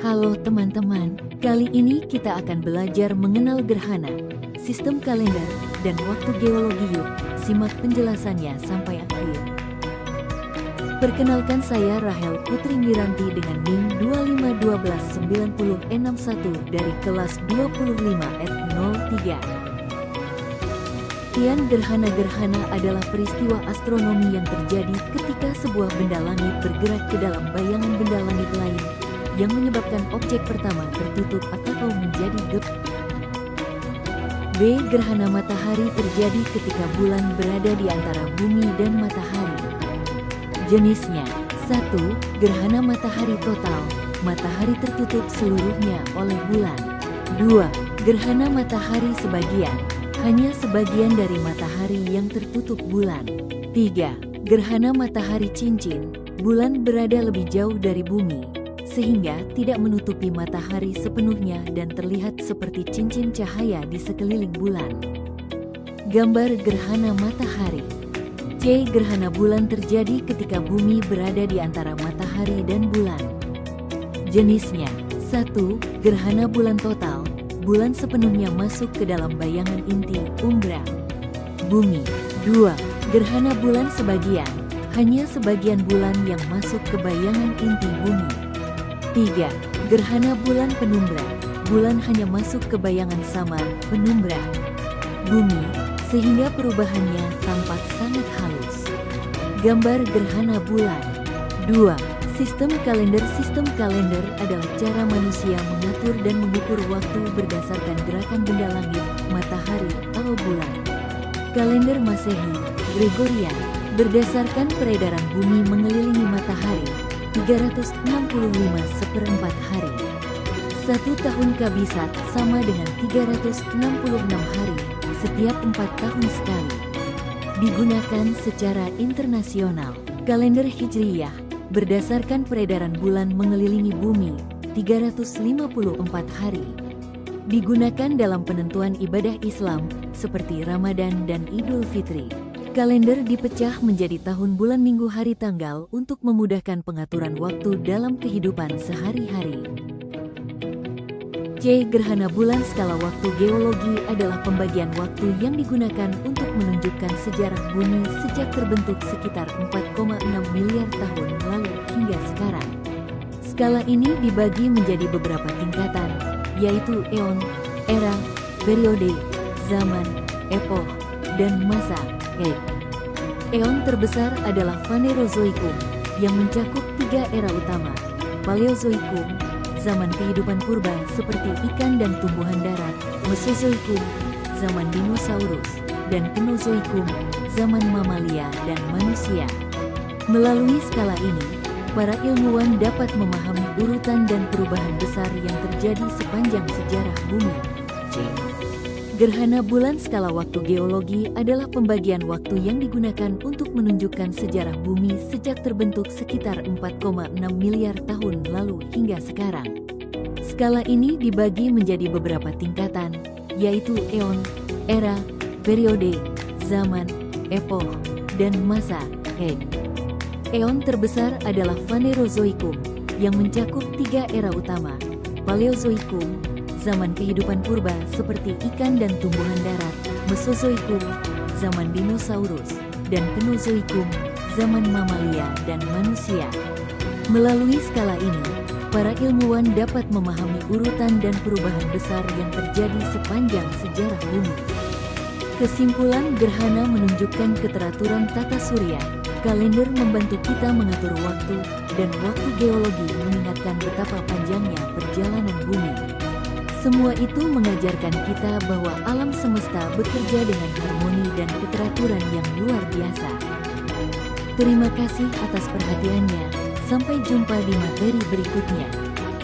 Halo teman-teman, kali ini kita akan belajar mengenal gerhana, sistem kalender, dan waktu geologi. Yuk, simak penjelasannya sampai akhir. Perkenalkan, saya Rahel Putri Miranti dengan NIM 25129061 dari kelas 25F03. Gerhana adalah peristiwa astronomi yang terjadi ketika sebuah benda langit bergerak ke dalam bayangan benda langit lain, yang menyebabkan objek pertama tertutup atau menjadi gelap. Gerhana matahari terjadi ketika bulan berada di antara bumi dan matahari. Jenisnya: 1. Gerhana matahari total, matahari tertutup seluruhnya oleh bulan. 2. Gerhana matahari sebagian, hanya sebagian dari matahari yang tertutup bulan. 3. Gerhana matahari cincin, bulan berada lebih jauh dari bumi, sehingga tidak menutupi matahari sepenuhnya dan terlihat seperti cincin cahaya di sekeliling bulan. Gambar gerhana matahari. C. Gerhana bulan terjadi ketika bumi berada di antara matahari dan bulan. Jenisnya: 1. Gerhana bulan total, bulan sepenuhnya masuk ke dalam bayangan inti umbra bumi. 2. Gerhana bulan sebagian, hanya sebagian bulan yang masuk ke bayangan inti bumi. 3. Gerhana bulan penumbra, bulan hanya masuk ke bayangan samar penumbra bumi, sehingga perubahannya tampak sangat halus. Gambar gerhana bulan. 2. Sistem kalender. Sistem kalender adalah cara manusia mengatur dan mengukur waktu berdasarkan gerakan benda langit, matahari, atau bulan. Kalender Masehi, Gregorian, berdasarkan peredaran bumi mengelilingi matahari, 365/4 hari. 1 tahun kabisat sama dengan 366 hari, setiap 4 tahun sekali. Digunakan secara internasional. Kalender Hijriyah, berdasarkan peredaran bulan mengelilingi bumi, 354 hari. Digunakan dalam penentuan ibadah Islam seperti Ramadan dan Idul Fitri. Kalender dipecah menjadi tahun, bulan, minggu, hari, tanggal untuk memudahkan pengaturan waktu dalam kehidupan sehari-hari. C. Gerhana bulan. Skala waktu geologi adalah pembagian waktu yang digunakan untuk menunjukkan sejarah bumi sejak terbentuk sekitar 4,6 miliar tahun lalu hingga sekarang. Skala ini dibagi menjadi beberapa tingkatan, yaitu eon, era, periode, zaman, epoch, dan masa. Eon terbesar adalah Fanerozoikum yang mencakup 3 era utama: Paleozoikum, zaman kehidupan purba seperti ikan dan tumbuhan darat; Mesozoikum, zaman dinosaurus; dan Kenozoikum, zaman mamalia dan manusia. Melalui skala ini, para ilmuwan dapat memahami urutan dan perubahan besar yang terjadi sepanjang sejarah bumi. Gerhana bulan. Skala waktu geologi adalah pembagian waktu yang digunakan untuk menunjukkan sejarah bumi sejak terbentuk sekitar 4,6 miliar tahun lalu hingga sekarang. Skala ini dibagi menjadi beberapa tingkatan, yaitu eon, era, periode, zaman, epoch, dan masa. Eon terbesar adalah Fanerozoikum yang mencakup 3 era utama: Paleozoikum, zaman kehidupan purba seperti ikan dan tumbuhan darat; Mesozoikum, zaman dinosaurus; dan Kenozoikum, zaman mamalia dan manusia. Melalui skala ini, para ilmuwan dapat memahami urutan dan perubahan besar yang terjadi sepanjang sejarah bumi. Kesimpulan: gerhana menunjukkan keteraturan tata surya. Kalender membantu kita mengatur waktu, dan waktu geologi mengingatkan betapa panjangnya perjalanan bumi. Semua itu mengajarkan kita bahwa alam semesta bekerja dengan harmoni dan keteraturan yang luar biasa. Terima kasih atas perhatiannya. Sampai jumpa di materi berikutnya.